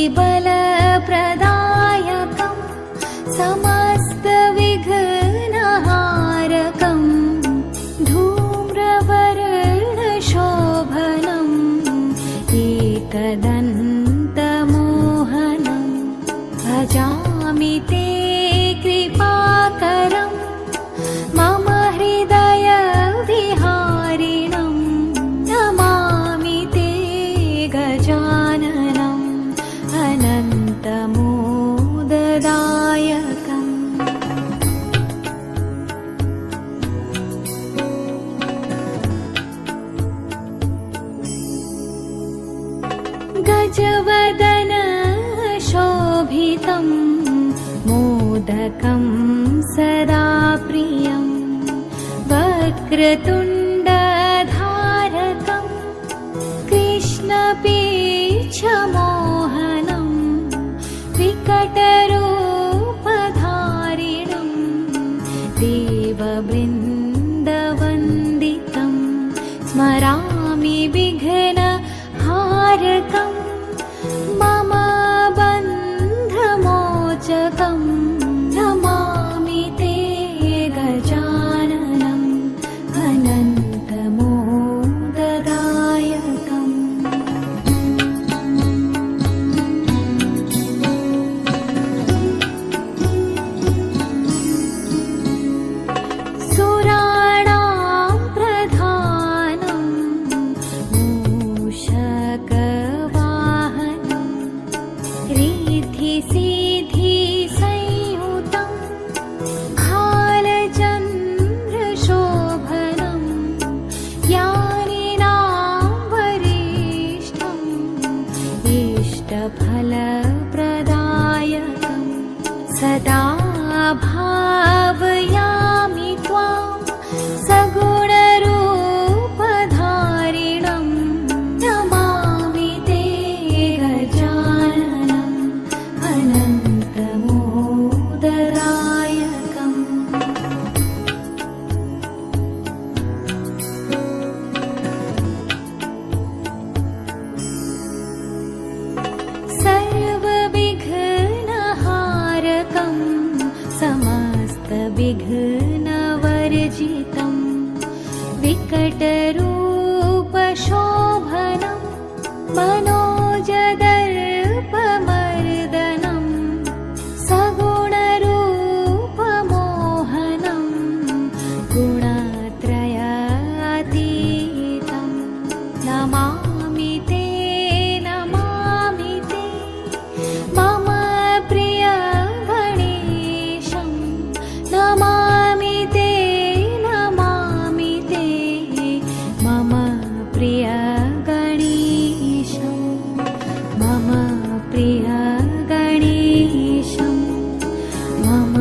बुद्धिबलप्रदायकं समस्तविघ्नहारकं धूम्रवर्णशोभनम् एकदन्तमोहनं भजामि ते कृपाकरं मम हृदयविहारिणं नमामि ते गजाननम् अनन्तमोददायकम् गजवदन शोभितं मोदकं सदा प्रियं वक्रतुण्डधारकं कृष्णपीच्छमोहनं विकटरूपधारिणं देववृन्दवन्दितं स्मरामि विघ्नहारकं मम बन्धमोचकं नमामि ते गजाननम् अनन्तमोददायकम् सुराणां प्रधानं मूषकवाहनं रिद्धिसिद्धिसंयुतं खालचन्द्रशोभनं ज्ञानिनां वरिष्ठम् इष्टफलप्रदायकं सदा भावयामि त्वां सगुणरूपधारिणं नमामि ते गजाननम् अनन्तमोददायकम् सर्वविघ्नहारकं समस्तविघ्नवर्जितं विकटरूपशोभनं मनोजदर्पमर्दनं सगुणरूपमोहनं गुणत्रयातीतं नमामि ते मम प्रियगणेशं नमामि ते मम प्रियगणेशं मम प्रियगणेशं मम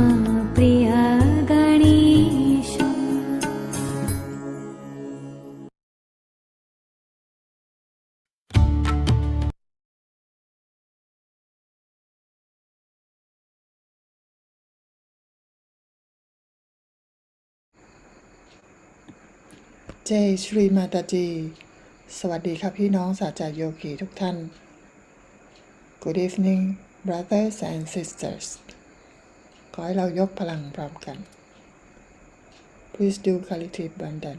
प्रियगणेशम्เจย์श्री माता जीสวัสดีค่ะพี่น้องสาจโยคีทุกท่าน Good evening brothers and sisters ขอให้เรายกพลังพร้อมกัน Please do collective Bandhan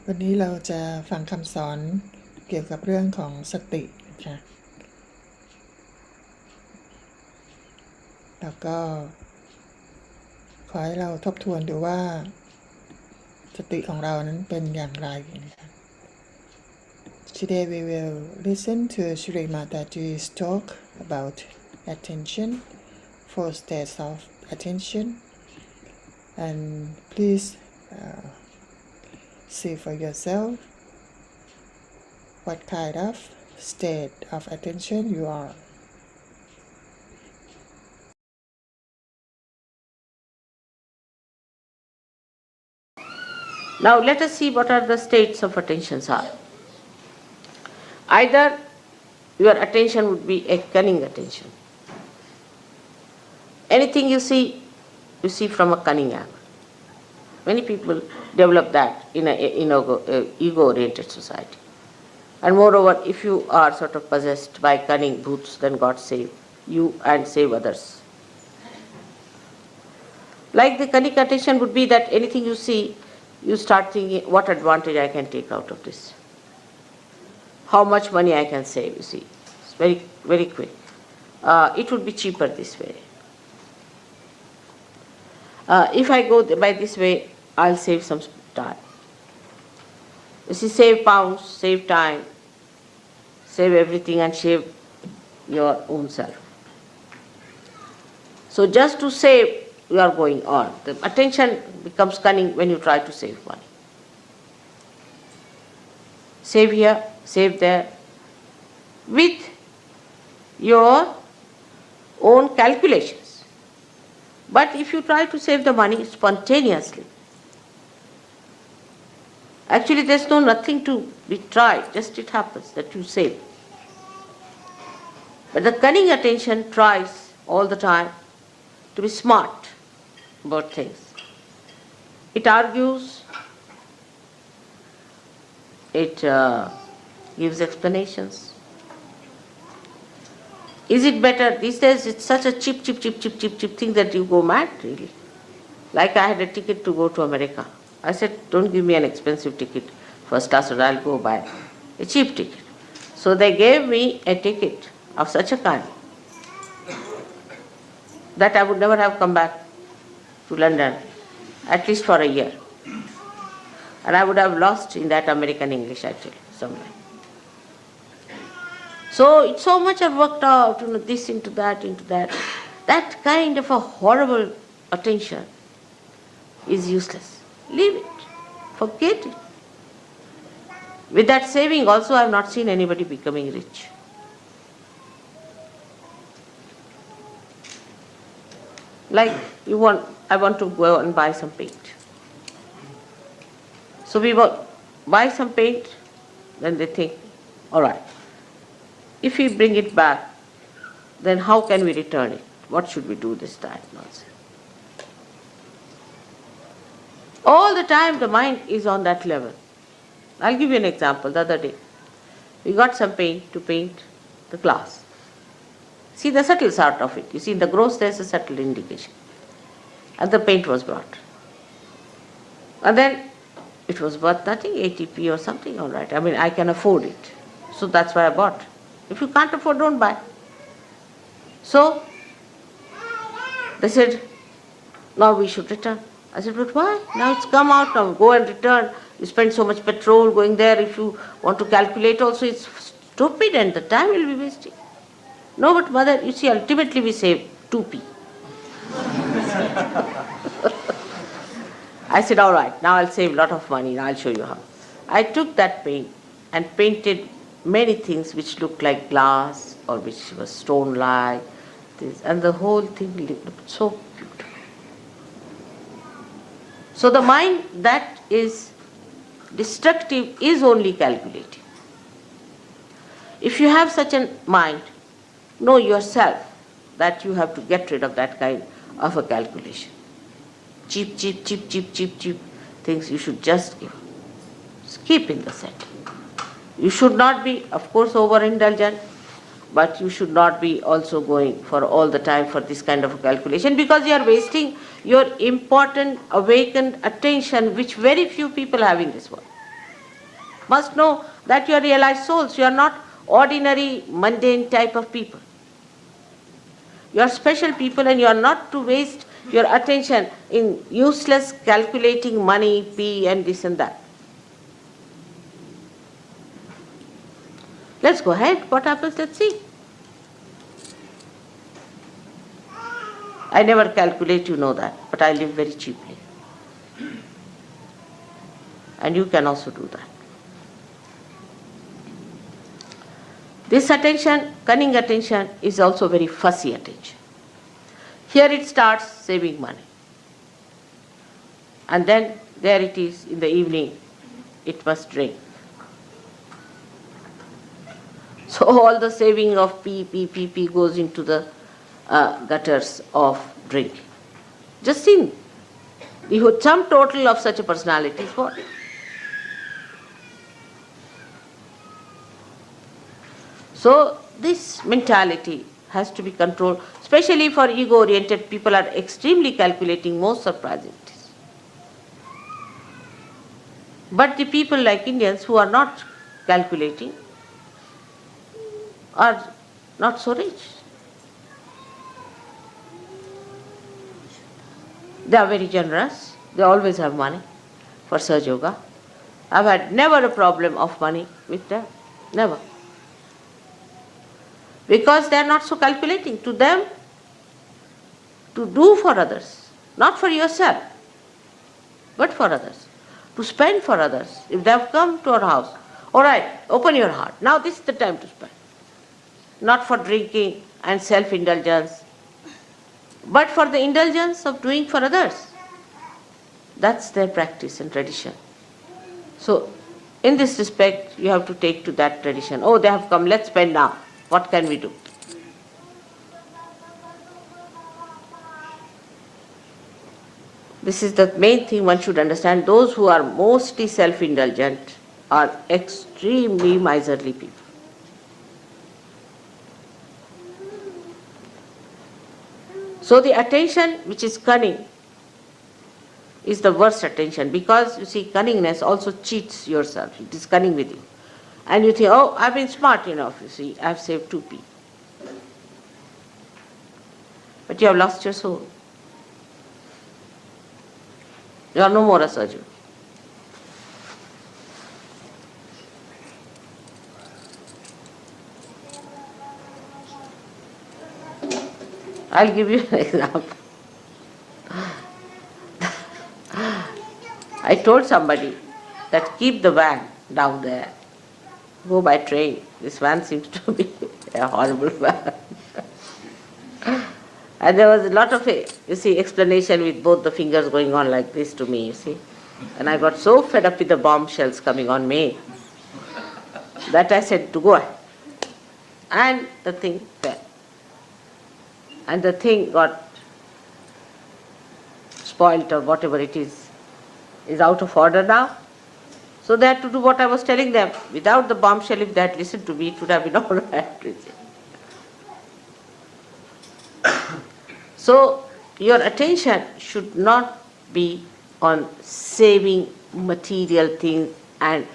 วันนี้เราจะฟังคำสอนเกี่ยวกับเรื่องของสตินะคะแล้วก็ขอให้เราทบทวนดูว่าสติของเรานั้นเป็นอย่างไรนะคะ Today we will listen to Shri Mataji's talk about attention, 4 states of attention, and please see for yourself what kind of state of attention you are. Now let us see what are the states of attentions are. Either your attention would be a cunning attention. Anything you see from a cunning angle. Many people develop that in an ego-oriented society. And moreover, if you are sort of possessed by cunning bhoots, then God save you and save others. Like the cunning attention would be that anything you see, you start thinking, what advantage I can take out of this? How much money I can save, you see. It's very, very quick. It would be cheaper this way. If I go by this way, I'll save some time. You see, save pounds, save time, save everything and save your own self. So just to save, you are going on. The attention becomes cunning when you try to save money. Save here, save there, with your own calculations. But if you try to save the money spontaneously, actually there's nothing to be tried, just it happens that you save. But the cunning attention tries all the time to be smart about things. It argues, it gives explanations. Is it better? These days it's such a cheap thing that you go mad, really. Like I had a ticket to go to America. I said, don't give me an expensive ticket, first class, or I'll go buy a cheap ticket. So they gave me a ticket of such a kind that I would never have come back to London, at least for a year. And I would have lost in that American English actually, somewhere. So it's so much I've worked out, this into that. That kind of a horrible attention is useless. Leave it. Forget it. With that saving also, I have not seen anybody becoming rich. Like I want to go and buy some paint. So we buy some paint, then they think, all right, if we bring it back, then how can we return it? What should we do this time? Nonsense. All the time the mind is on that level. I'll give you an example. The other day, we got some paint to paint the glass. See the subtle sort of it. You see in the gross there's a subtle indication. And the paint was brought. And then it was worth nothing, 80p or something, all right. I mean, I can afford it. So that's why I bought. If you can't afford, don't buy. So they said, now we should return. I said, but why? Now it's come out, now go and return. You spend so much petrol going there. If you want to calculate also, it's stupid and the time will be wasting. No, but mother, you see, ultimately we save 2p. I said, all right, now I'll save a lot of money, now I'll show you how. I took that paint and painted many things which looked like glass or which was stone-like, and the whole thing looked so beautiful. So the mind that is destructive is only calculating. If you have such a mind, know yourself that you have to get rid of that kind of a calculation. Cheap things you should just give. Keep in the setting. You should not be, of course, overindulgent, but you should not be also going for all the time for this kind of a calculation, because you are wasting your important awakened attention, which very few people have in this world. Must know that you are realized souls. You are not ordinary, mundane type of people. You are special people, and you are not to waste your attention in useless calculating money, P and this and that. Let's go ahead. What happens? Let's see. I never calculate, you know that, but I live very cheaply. And you can also do that. This attention, cunning attention, is also very fussy attention. Here it starts saving money. And then there it is in the evening, it must drink. So all the saving of P goes into the gutters of drinking. Just think, the sum total of such a personality is what? So this mentality has to be controlled, especially for ego-oriented people are extremely calculating, most surprising it is. But the people like Indians who are not calculating are not so rich. They are very generous. They always have money for Sahaj Yoga. I've had never a problem of money with them. Never. Because they are not so calculating. To them, to do for others, not for yourself, but for others. To spend for others. If they have come to our house, all right, open your heart. Now this is the time to spend. Not for drinking and self-indulgence, but for the indulgence of doing for others. That's their practice and tradition. So, in this respect, you have to take to that tradition. Oh, they have come, let's spend now. What can we do? This is the main thing one should understand. Those who are mostly self-indulgent are extremely miserly people. So the attention which is cunning is the worst attention, because you see, cunningness also cheats yourself. It is cunning with you. And you think, oh, I've been smart enough, you see, I've saved 2p. But you have lost your soul. You are no more a Sahaj Yogi. I'll give you an example. I told somebody that keep the van down there. Go by train. This van seems to be a horrible van. And there was a lot of, explanation with both the fingers going on like this to me, you see. And I got so fed up with the bombshells coming on me that I said to go ahead. And the thing fell. And the thing got spoilt or whatever it is out of order now. So they had to do what I was telling them. Without the bombshell, if they had listened to me, it would have been all right. So your attention should not be on saving material things and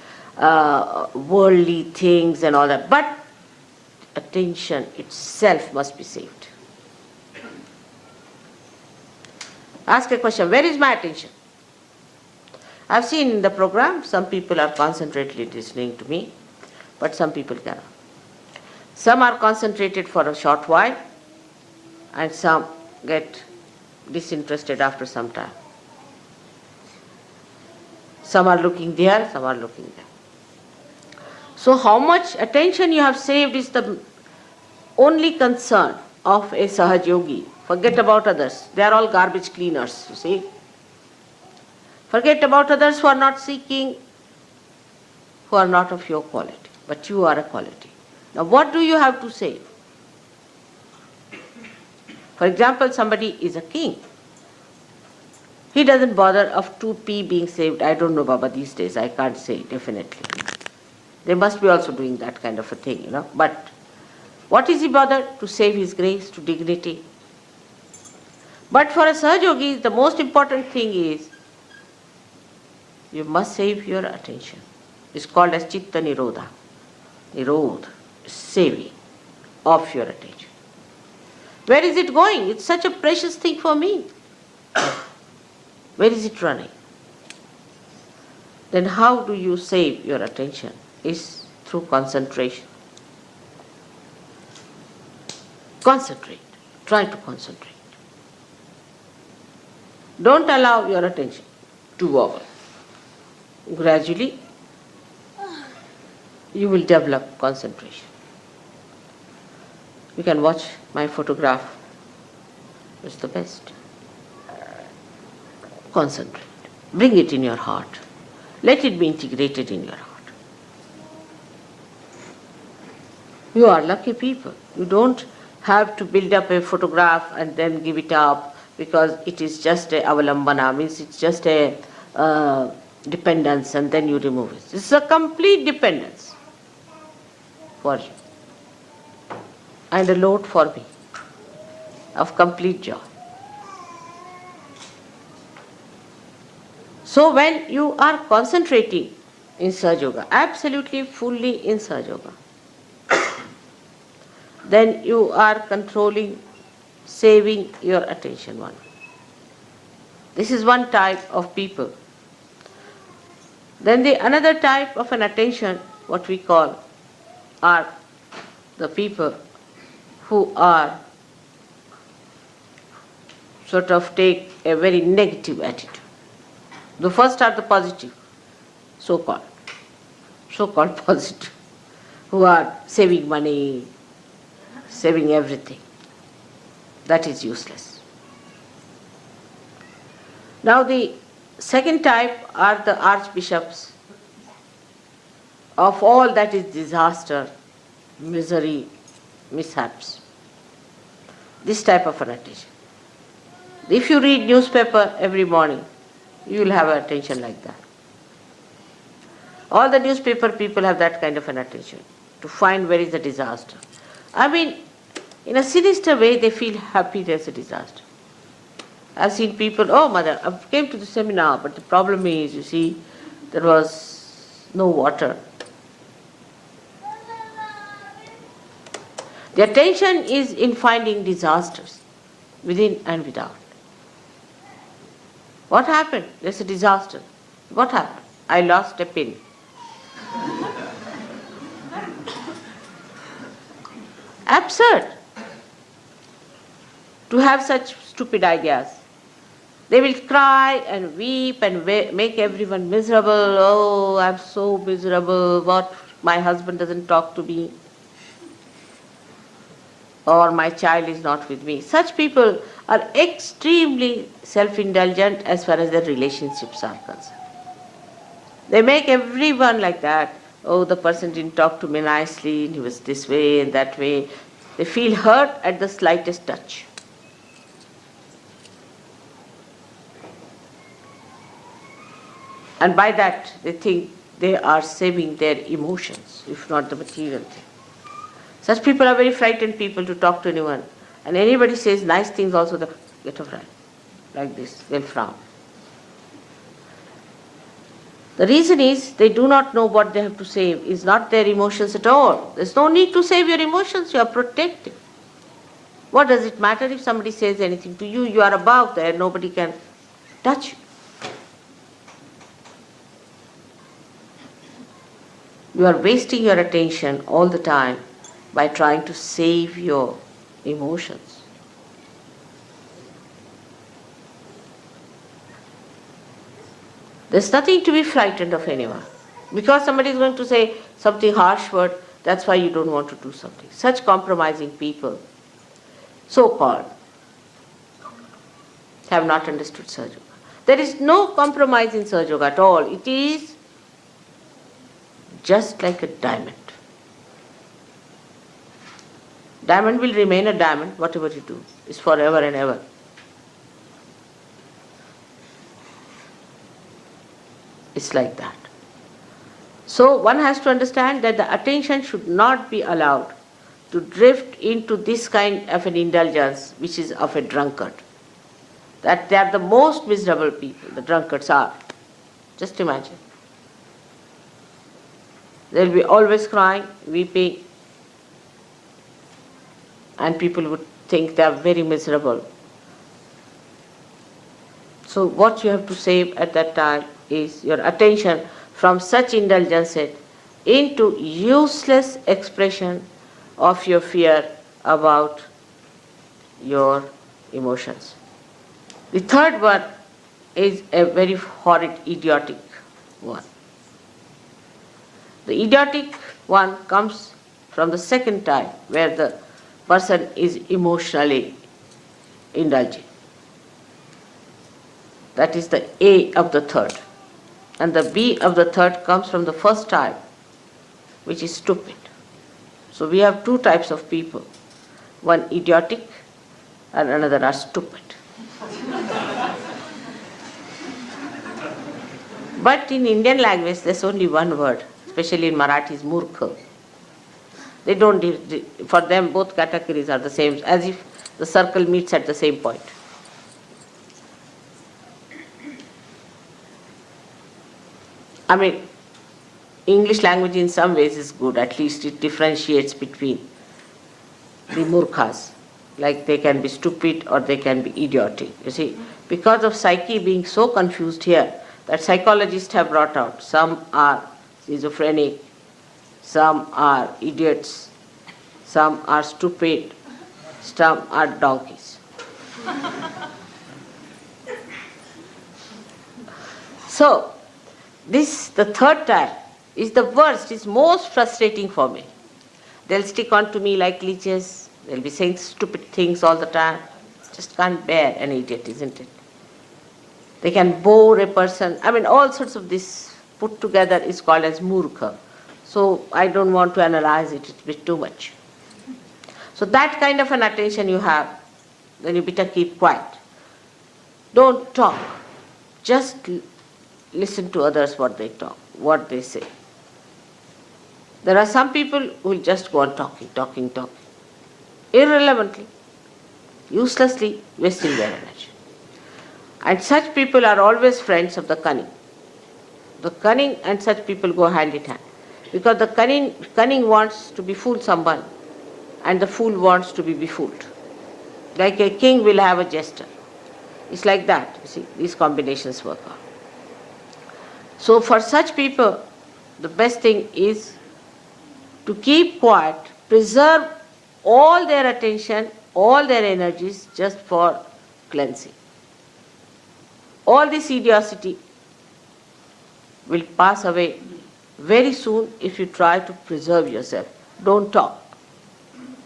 worldly things and all that, but attention itself must be saved. Ask a question, where is my attention? I've seen in the program, some people are concentratedly listening to me, but some people cannot. Some are concentrated for a short while, and some get disinterested after some time. Some are looking there, some are looking there. So how much attention you have saved is the only concern of a Sahaj Yogi. Forget about others. They are all garbage cleaners, you see. Forget about others who are not seeking, who are not of your quality. But you are a quality. Now what do you have to save? For example, somebody is a king. He doesn't bother of 2p being saved. I don't know, Baba, these days. I can't say definitely. They must be also doing that kind of a thing, you know. But what is he bothered? To save his grace, to dignity. But for a Sahaj Yogi, the most important thing is you must save your attention. It's called as Chitta Nirodha. Nirodha, saving of your attention. Where is it going? It's such a precious thing for me. Where is it running? Then how do you save your attention? Is through concentration. Concentrate. Try to concentrate. Don't allow your attention to wobble. Gradually, you will develop concentration. You can watch my photograph. It's the best. Concentrate. Bring it in your heart. Let it be integrated in your heart. You are lucky people. You don't have to build up a photograph and then give it up because it is just a avalambana, means it's just a dependence, and then you remove it. It's a complete dependence for you and a load for me of complete joy. So when you are concentrating in Sahaja Yoga, absolutely fully in Sahaja Yoga, then you are controlling, saving your attention one. This is one type of people. Then the another type of an attention, what we call, are the people who are sort of take a very negative attitude. The first are the positive, so-called positive, who are saving money, saving everything. That is useless. Now the second type are the archbishops of all that is disaster, misery, mishaps. This type of an attention. If you read newspaper every morning, you will have an attention like that. All the newspaper people have that kind of an attention, to find where is the disaster. I mean, in a sinister way, they feel happy there's a disaster. I've seen people, oh mother, I came to the seminar, but the problem is, you see, there was no water. The attention is in finding disasters, within and without. What happened? There's a disaster. What happened? I lost a pin. Absurd to have such stupid ideas. They will cry and weep and make everyone miserable. Oh, I'm so miserable. What? My husband doesn't talk to me. Or my child is not with me. Such people are extremely self-indulgent as far as their relationships are concerned. They make everyone like that. Oh, the person didn't talk to me nicely, he was this way and that way. They feel hurt at the slightest touch. And by that, they think they are saving their emotions, if not the material thing. Such people are very frightened people to talk to anyone. And anybody says nice things also, they get a fright. Like this, they'll frown. The reason is they do not know what they have to save. It's not their emotions at all. There's no need to save your emotions. You are protected. What does it matter if somebody says anything to you? You are above there. Nobody can touch you. You are wasting your attention all the time by trying to save your emotions. There's nothing to be frightened of anyone. Because somebody is going to say something harsh word, that's why you don't want to do something. Such compromising people, so-called, have not understood Sahaja Yoga. There is no compromise in Sahaja Yoga at all. It is just like a diamond. Diamond will remain a diamond, whatever you do. It's forever and ever. It's like that. So one has to understand that the attention should not be allowed to drift into this kind of an indulgence which is of a drunkard. That they are the most miserable people, the drunkards are. Just imagine. They'll be always crying, weeping, and people would think they are very miserable. So what you have to save at that time is your attention from such indulgences into useless expression of your fear about your emotions. The third one is a very horrid, idiotic one. The idiotic one comes from the second type, where the person is emotionally indulging. That is the A of the third. And the B of the third comes from the first type, which is stupid. So we have two types of people. One idiotic and another are stupid. But in Indian language there's only one word, especially in Marathi is murkha. They don't, for them both categories are the same, as if the circle meets at the same point. I mean, English language in some ways is good, at least it differentiates between the murkhas. Like they can be stupid or they can be idiotic. You see, because of psyche being so confused here, that psychologists have brought out, some are schizophrenic, some are idiots, some are stupid, some are donkeys. So, the third type is the worst, is most frustrating for me. They'll stick on to me like leeches, they'll be saying stupid things all the time. Just can't bear an idiot, isn't it? They can bore a person. I mean, all sorts of this put together is called as murkha. So I don't want to analyze it, it's a bit too much. So that kind of an attention you have, then you better keep quiet. Don't talk. Just listen to others what they talk, what they say. There are some people who will just go on talking, irrelevantly, uselessly wasting their energy. And such people are always friends of the cunning. The cunning and such people go hand in hand. Because the cunning wants to befool someone and the fool wants to be befooled. Like a king will have a jester. It's like that, you see, these combinations work out. So for such people, the best thing is to keep quiet, preserve all their attention, all their energies just for cleansing. All this idiocy will pass away very soon if you try to preserve yourself. Don't talk.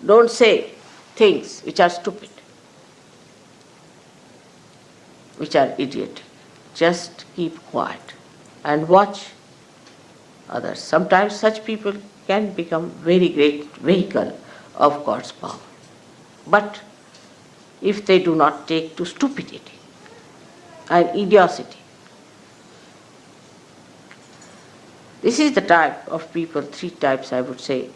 Don't say things which are stupid, which are idiotic. Just keep quiet and watch others. Sometimes such people can become very great vehicle of God's power. But if they do not take to stupidity and idiocy. This is the type of people, three types I would say.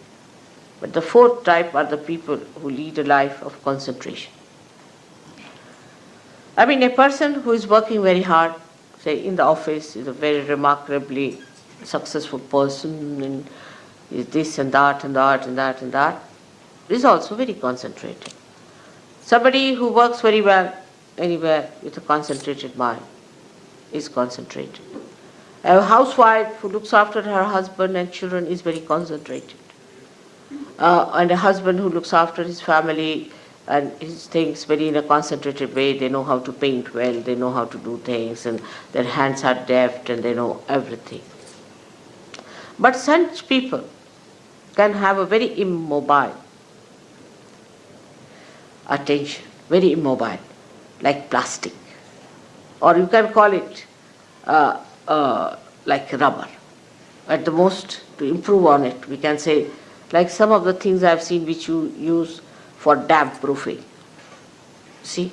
But the fourth type are the people who lead a life of concentration. I mean, a person who is working very hard, say in the office, is a very remarkably successful person, and is this and that and that and that and that, is also very concentrated. Somebody who works very well anywhere with a concentrated mind is concentrated. A housewife who looks after her husband and children is very concentrated. And a husband who looks after his family and his things very in a concentrated way, they know how to paint well, they know how to do things, and their hands are deft and they know everything. But such people can have a very immobile attention, very immobile, like plastic. Or you can call it like rubber. At the most, to improve on it, we can say, like some of the things I've seen which you use for damp proofing. See?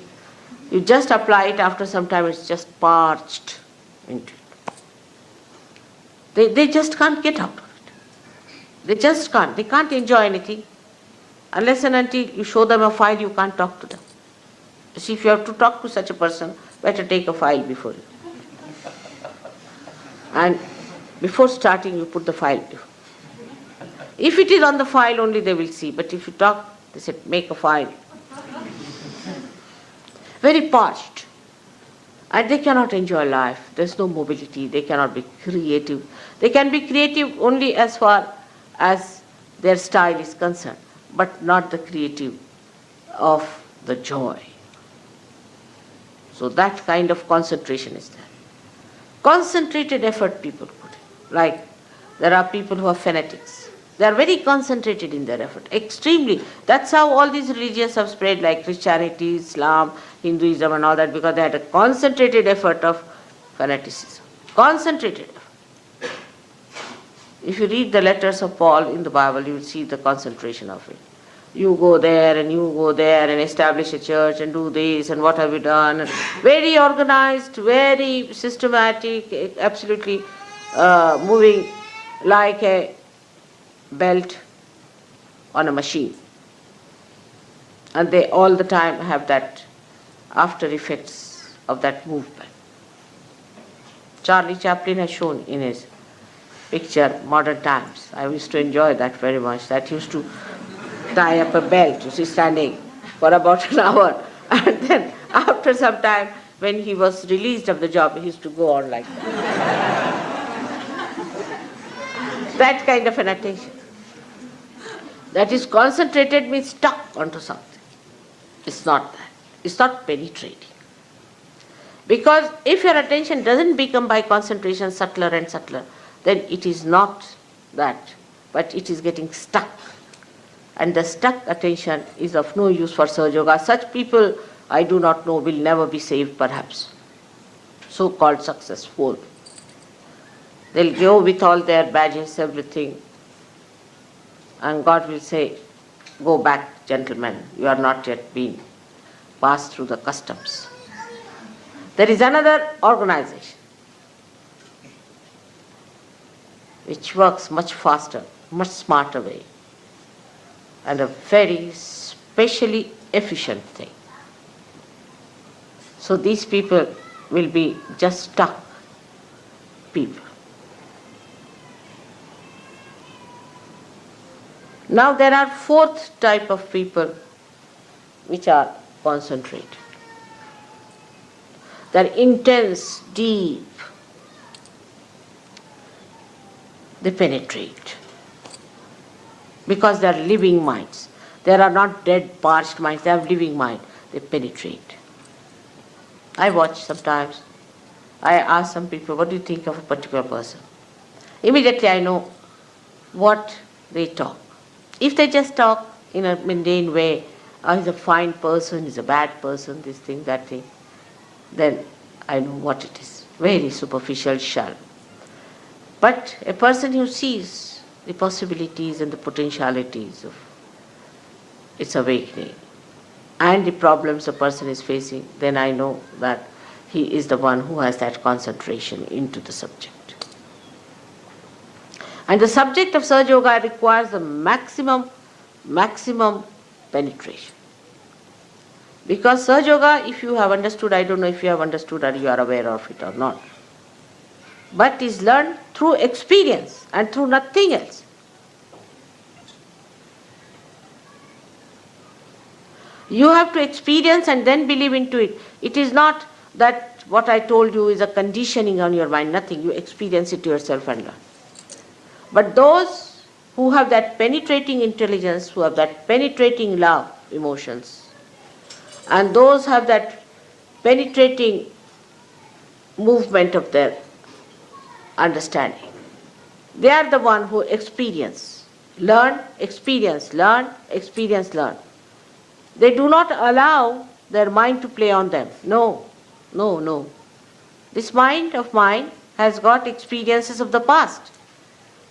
You just apply it, after some time it's just parched into it. They just can't get out of it. They just can't. They can't enjoy anything. Unless and until you show them a file, you can't talk to them. You see, if you have to talk to such a person, better take a file before you. And before starting, you put the file before. If it is on the file only, they will see. But if you talk, they said, make a file. Very parched. And they cannot enjoy life. There's no mobility. They cannot be creative. They can be creative only as far as their style is concerned, but not the creative of the joy. So that kind of concentration is there. Concentrated effort people put in. Like there are people who are fanatics. They are very concentrated in their effort, extremely. That's how all these religions have spread, like Christianity, Islam, Hinduism and all that, because they had a concentrated effort of fanaticism. Concentrated effort. If you read the letters of Paul in the Bible, you will see the concentration of it. You go there and you go there and establish a church and do this and what have you done. And very organized, very systematic, absolutely moving like a belt on a machine. And they all the time have that after effects of that movement. Charlie Chaplin has shown in his picture Modern Times. I used to enjoy that very much. That used to tie up a belt, you see, standing for about an hour. And then after some time, when he was released of the job, he used to go on like that. That kind of an attention. That is concentrated means stuck onto something. It's not that. It's not penetrating. Because if your attention doesn't become by concentration subtler and subtler, then it is not that, but it is getting stuck. And the stuck attention is of no use for Sahaja Yoga. Such people, I do not know, will never be saved perhaps. So-called successful. They'll go with all their badges, everything. And God will say, go back, gentlemen, you are not yet been passed through the customs. There is another organization which works much faster, much smarter way, and a very specially efficient thing. So these people will be just stuck people. Now there are fourth type of people which are concentrated. They are intense, deep. They penetrate. Because they are living minds. They are not dead, parched minds. They have living mind. They penetrate. I watch sometimes. I ask some people, what do you think of a particular person? Immediately I know what they talk. If they just talk in a mundane way, he's a fine person, he's a bad person, this thing, that thing, then I know what it is. Very superficial, shallow. But a person who sees the possibilities and the potentialities of its awakening and the problems a person is facing, then I know that he is the one who has that concentration into the subject. And the subject of Sahaja Yoga requires the maximum penetration. Because Sahaja Yoga, if you have understood, I don't know if you have understood or you are aware of it or not, but is learned through experience and through nothing else. You have to experience and then believe into it. It is not that what I told you is a conditioning on your mind, nothing. You experience it yourself and learn. But those who have that penetrating intelligence, who have that penetrating love, emotions, and those have that penetrating movement of their understanding, they are the one who experience, learn, experience, learn, experience, learn. They do not allow their mind to play on them. No. This mind of mine has got experiences of the past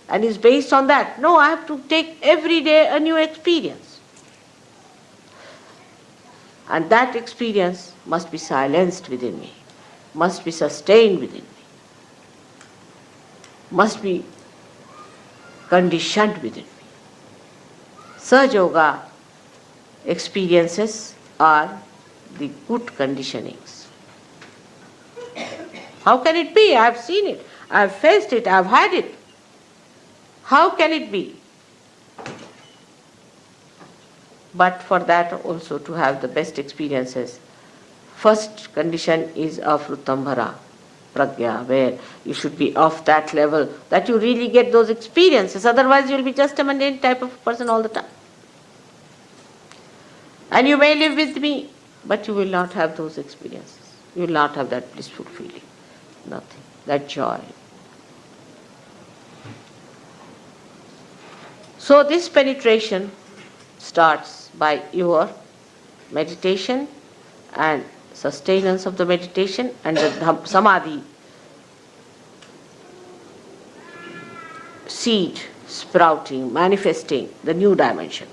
and is based on that. No, I have to take every day a new experience. And that experience must be silenced within me, must be sustained within me, must be conditioned within me. Sahaja Yoga experiences are the good conditionings. How can it be? I have seen it, I have faced it, I have had it. How can it be? But for that also to have the best experiences, first condition is of Rutambhara, Pragya, where you should be of that level that you really get those experiences. Otherwise you will be just a mundane type of person all the time. And you may live with me, but you will not have those experiences. You will not have that blissful feeling. Nothing. That joy. So this penetration starts by your meditation and sustenance of the meditation and the samadhi seed sprouting, manifesting the new dimension.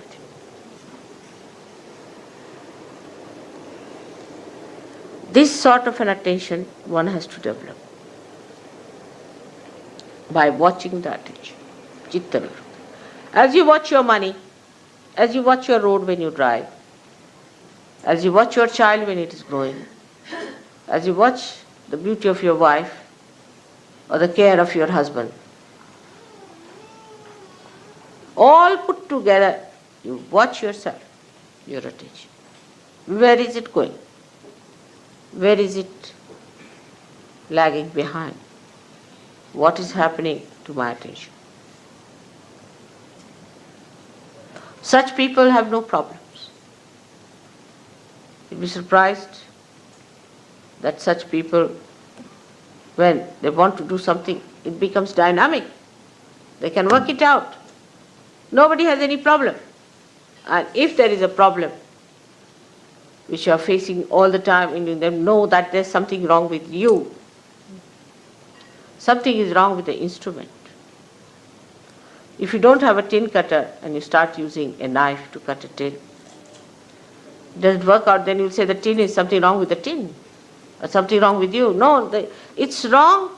This sort of an attention one has to develop by watching the attention, chitta vivrutti. As you watch your money, as you watch your road when you drive, as you watch your child when it is growing, as you watch the beauty of your wife or the care of your husband, all put together, you watch yourself, your attention. Where is it going? Where is it lagging behind? What is happening to my attention? Such people have no problems. You'll be surprised that such people, when they want to do something, it becomes dynamic. They can work it out. Nobody has any problem. And if there is a problem which you are facing all the time, and you know that there's something wrong with you, something is wrong with the instrument. If you don't have a tin cutter and you start using a knife to cut a tin, it doesn't work out, then you'll say the tin is something wrong with the tin or something wrong with you. No, it's wrong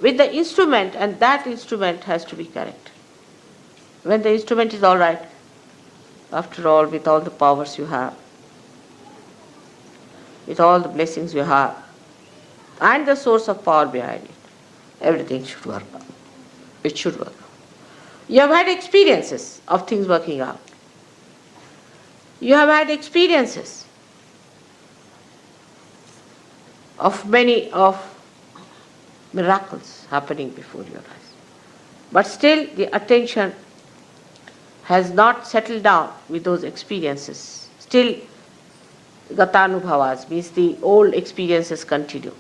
with the instrument, and that instrument has to be correct. When the instrument is all right, after all, with all the powers you have, with all the blessings you have, and the source of power behind it, everything should work out. It should work out. You have had experiences of things working out. You have had experiences of many of miracles happening before your eyes. But still the attention has not settled down with those experiences. Still gatanubhavas means the old experiences continue.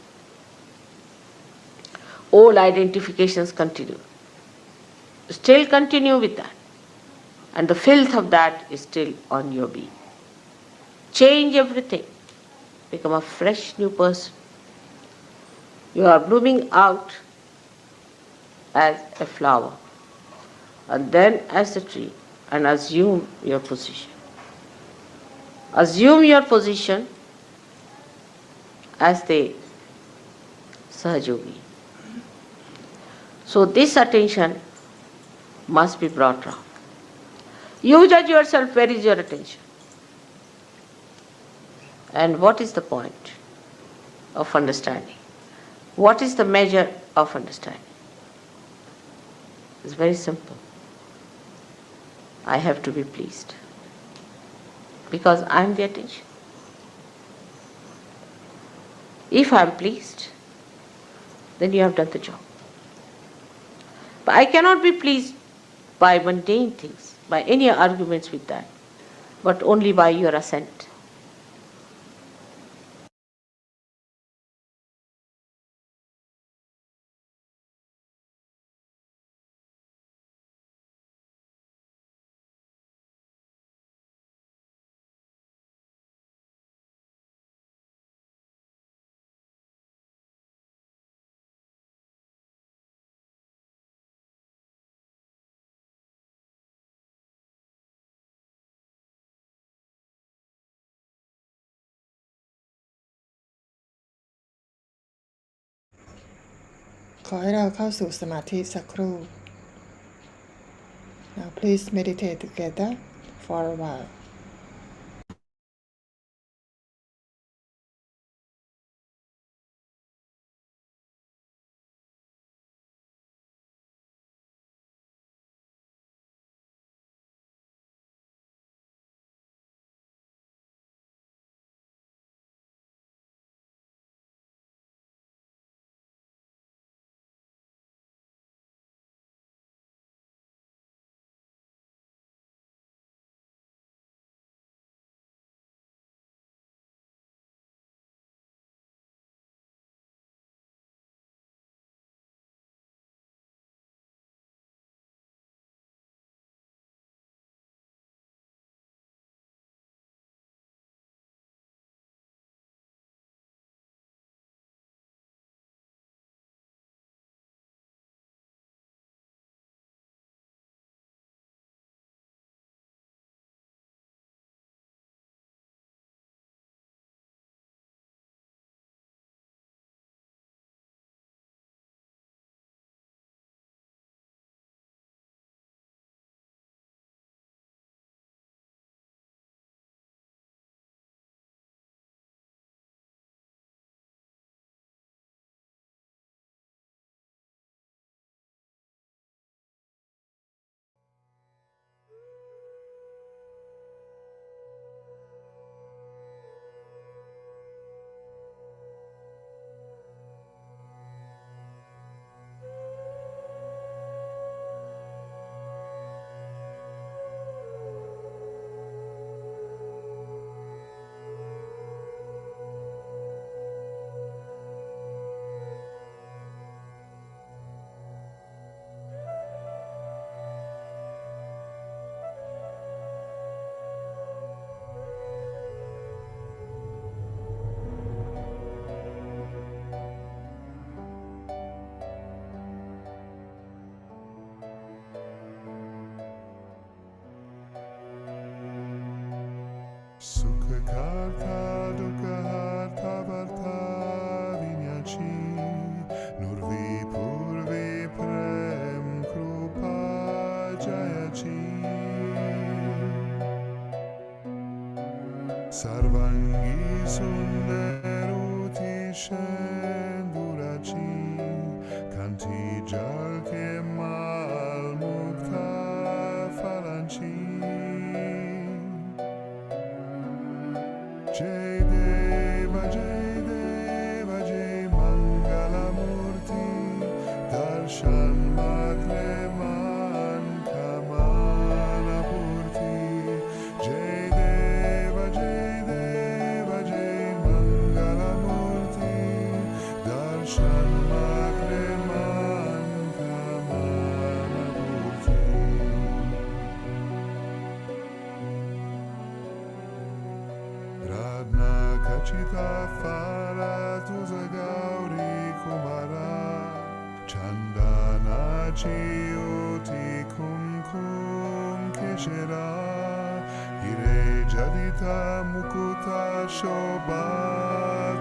Old identifications continue. Still continue with that. And the filth of that is still on your being. Change everything. Become a fresh new person. You are blooming out as a flower, and then as a tree, and assume your position. Assume your position as the Sahajogi. So this attention must be brought round. You judge yourself, where is your attention? And what is the point of understanding? What is the measure of understanding? It's very simple. I have to be pleased, because I am the attention. If I am pleased, then you have done the job. But I cannot be pleased by mundane things, by any arguments with that, but only by your assent.ขอให้เราเข้าสู่สมาธิสักครู่ Now please meditate together for a while. Sukhakarta dukhaharta varta vinyachi Nurvi purvi prem krupa jayachi Sarvangi sundaruti shendurachi Kanti jal kemal mukta falanchi Jai Deva Jai Mangala Murti Darshan Matreman Kamana Purti Jai Deva Jai Mangala Murti Darshan Matreman Kamana Purti Radna Kachita Fara Tuza Gauri Kumara Chandana Chiyoti Kumkum Keshera Hire Jadita Mukuta Shobha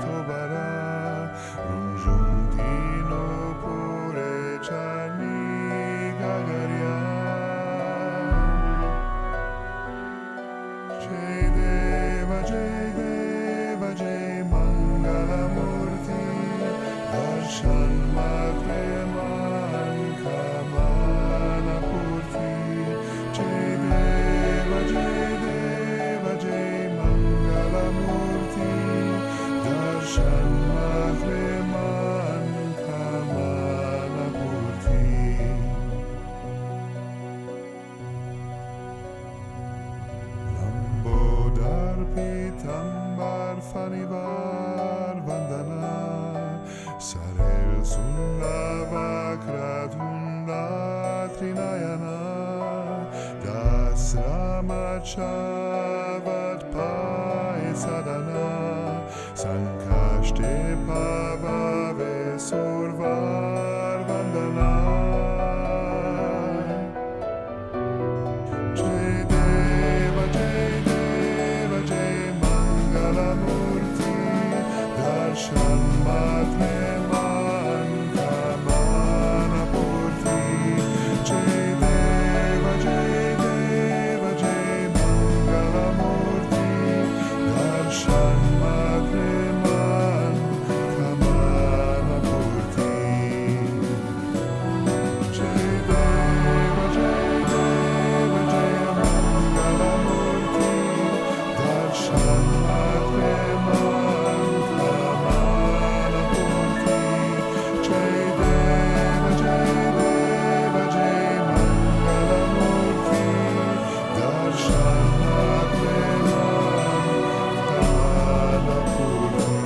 Tobara Runjundino Pure Chani Gagaria Jai Deva Jai Mangala Murti Darshan Matreman Kamana Purti Jai Deva Jai Mangala Murti Darshan Matreman Kamana Purti Lambodar Pitambar Fanivar Vandana Sarel Sundava Kratunda Trinayana Das Ramachavat Pai Sadana Sankashte Pavave Survar Vandana Jai Deva Jai Mangala Murti Darshan Matreman Kamana Purti Jai Deva Jai Mangala Murti Darshan Matreman Kamana Purti Jai Deva Jai Mangala Murti Darshan Matreman Kamana Purti Jai Deva Jai Mangala Murti Darshan Matreman Kamana Purti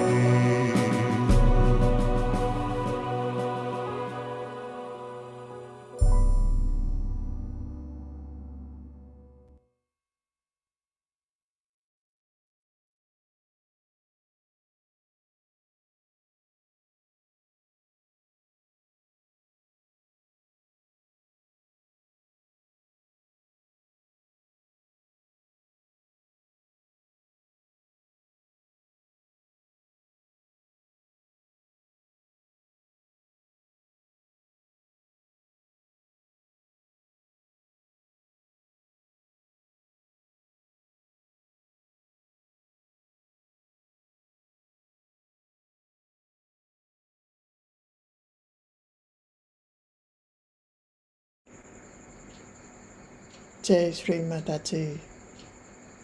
เจชรีมาตาจี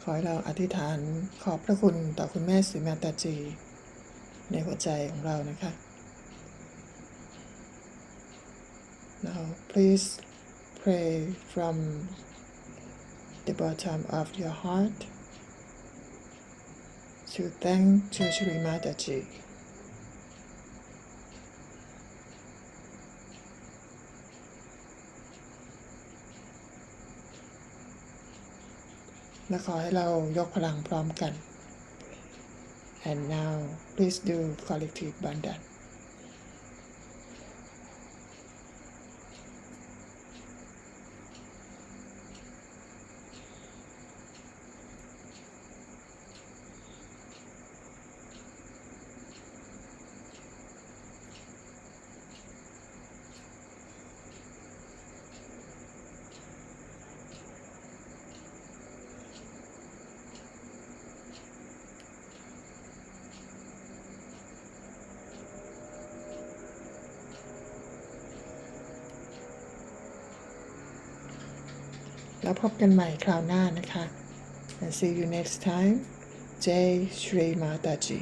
ขอให้เราอธิษฐานขอบพระคุณต่อคุณแม่ศรีมาตาจี ในหัวใจของเรานะคะ Now please pray from the bottom of your heart to thank Shri Mataji.และขอให้เรายกพลังพร้อมกัน and now please do collective Bandhan. แล้วพบกันใหม่คราวหน้านะคะ and see you next time Jai Shri Mataji